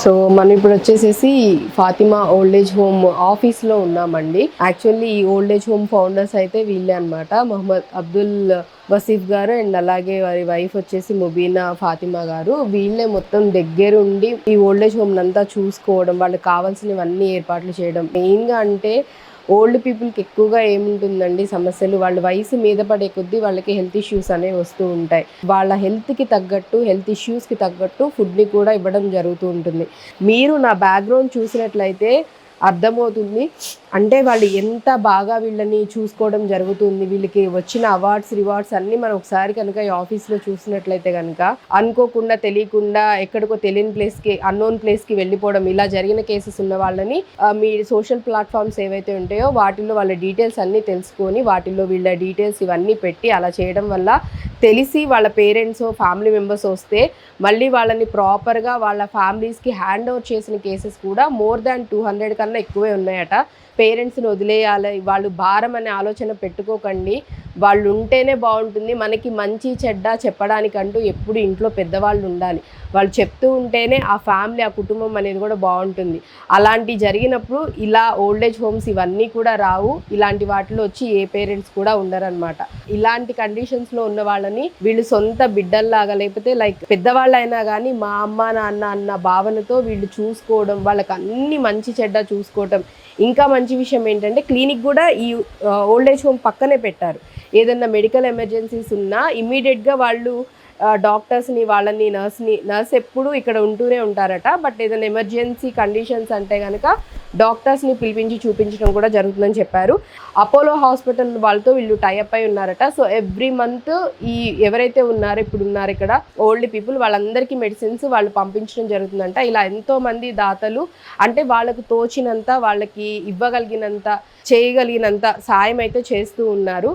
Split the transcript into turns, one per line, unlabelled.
So మనం ఇప్పుడు వచ్చేసేసి ఫాతిమా ఓల్డ్ ఏజ్ హోమ్ ఆఫీస్లో ఉన్నామండి. యాక్చువల్లీ ఈ ఓల్డ్ ఏజ్ హోమ్ ఫౌండర్స్ అయితే వీళ్ళే అనమాట. మొహమ్మద్ అబ్దుల్ వసీఫ్ గారు అండ్ అలాగే వారి వైఫ్ వచ్చేసి ముబీనా ఫాతిమా గారు. వీళ్ళే మొత్తం దగ్గరుండి ఈ ఓల్డ్ ఏజ్ హోమ్ అంతా చూసుకోవడం, వాళ్ళకి కావాల్సినవన్నీ ఏర్పాట్లు చేయడం. మెయిన్గా అంటే ఓల్డ్ పీపుల్కి ఎక్కువగా ఏముంటుందండి సమస్యలు, వాళ్ళ వయసు మీద పడే కొద్దీ వాళ్ళకి హెల్త్ ఇష్యూస్ అనేవి వస్తూ ఉంటాయి. వాళ్ళ హెల్త్కి తగ్గట్టు, హెల్త్ ఇష్యూస్కి తగ్గట్టు ఫుడ్ని కూడా ఇవ్వడం జరుగుతూ ఉంటుంది. మీరు నా బ్యాక్గ్రౌండ్ చూసినట్లయితే అర్థమవుతుంది. అంటే వాళ్ళు ఎంత బాగా వీళ్ళని చూసుకోవడం జరుగుతుంది. వీళ్ళకి వచ్చిన అవార్డ్స్, రివార్డ్స్ అన్నీ మనం ఒకసారి కనుక ఈ ఆఫీస్లో చూసినట్లయితే కనుక అనుకోకుండా, తెలియకుండా ఎక్కడికో తెలియని ప్లేస్కి, అన్నోన్ ప్లేస్కి వెళ్ళిపోవడం, ఇలా జరిగిన కేసెస్ ఉన్న వాళ్ళని మీ సోషల్ ప్లాట్ఫామ్స్ ఏవైతే ఉంటాయో వాటిల్లో వాళ్ళ డీటెయిల్స్ అన్నీ తెలుసుకొని వాటిల్లో వీళ్ళ డీటెయిల్స్ ఇవన్నీ పెట్టి అలా చేయడం వల్ల తెలిసి వాళ్ళ పేరెంట్స్, ఫ్యామిలీ మెంబర్స్ వస్తే మళ్ళీ వాళ్ళని ప్రాపర్గా వాళ్ళ ఫ్యామిలీస్కి హ్యాండ్ ఓవర్ చేసిన కేసెస్ కూడా మోర్ దాన్ 200 కన్నా ఎక్కువే ఉన్నాయట. పేరెంట్స్ని వదిలేయాలి, వాళ్ళు భారం అనే ఆలోచన పెట్టుకోకండి. వాళ్ళు ఉంటేనే బాగుంటుంది. మనకి మంచి చెడ్డ చెప్పడానికంటూ ఎప్పుడు ఇంట్లో పెద్దవాళ్ళు ఉండాలి. వాళ్ళు చెప్తూ ఉంటేనే ఆ ఫ్యామిలీ, ఆ కుటుంబం అనేది కూడా బాగుంటుంది. అలాంటి జరిగినప్పుడు ఇలా ఓల్డ్ ఏజ్ హోమ్స్ ఇవన్నీ కూడా రావు. ఇలాంటి వాటిలో వచ్చి ఏ పేరెంట్స్ కూడా ఉండరనమాట. ఇలాంటి కండిషన్స్లో ఉన్న వాళ్ళని వీళ్ళు సొంత బిడ్డల్లాగా, లేకపోతే లైక్ పెద్దవాళ్ళైనా కానీ మా అమ్మ నాన్న అన్న భావనతో వీళ్ళు చూసుకోవడం, వాళ్ళకి అన్ని మంచి చెడ్డ చూసుకోవటం. ఇంకా మంచి విషయం ఏంటంటే క్లినిక్ కూడా ఈ ఓల్డ్ ఏజ్ హోమ్ పక్కనే పెట్టారు. ఏదన్నా మెడికల్ ఎమర్జెన్సీస్ ఉన్నా ఇమ్మీడియట్గా వాళ్ళు డాక్టర్స్ని, వాళ్ళని నర్స్ ఎప్పుడు ఇక్కడ ఉంటూనే ఉంటారట. బట్ ఏదైనా ఎమర్జెన్సీ కండిషన్స్ అంటే కనుక డాక్టర్స్ని పిలిపించి చూపించడం కూడా జరుగుతుందని చెప్పారు. అపోలో హాస్పిటల్ వాళ్ళతో వీళ్ళు టైఅప్ అయి ఉన్నారట. సో ఎవ్రీ మంత్ ఈ ఎవరైతే ఉన్నారో ఇప్పుడు ఉన్నారు ఇక్కడ ఓల్డ్ పీపుల్, వాళ్ళందరికీ మెడిసిన్స్ వాళ్ళు పంపించడం జరుగుతుందంట. ఇలా ఎంతోమంది దాతలు అంటే వాళ్ళకు తోచినంత, వాళ్ళకి ఇవ్వగలిగినంత, చేయగలిగినంత సాయం అయితే చేస్తూ ఉన్నారు.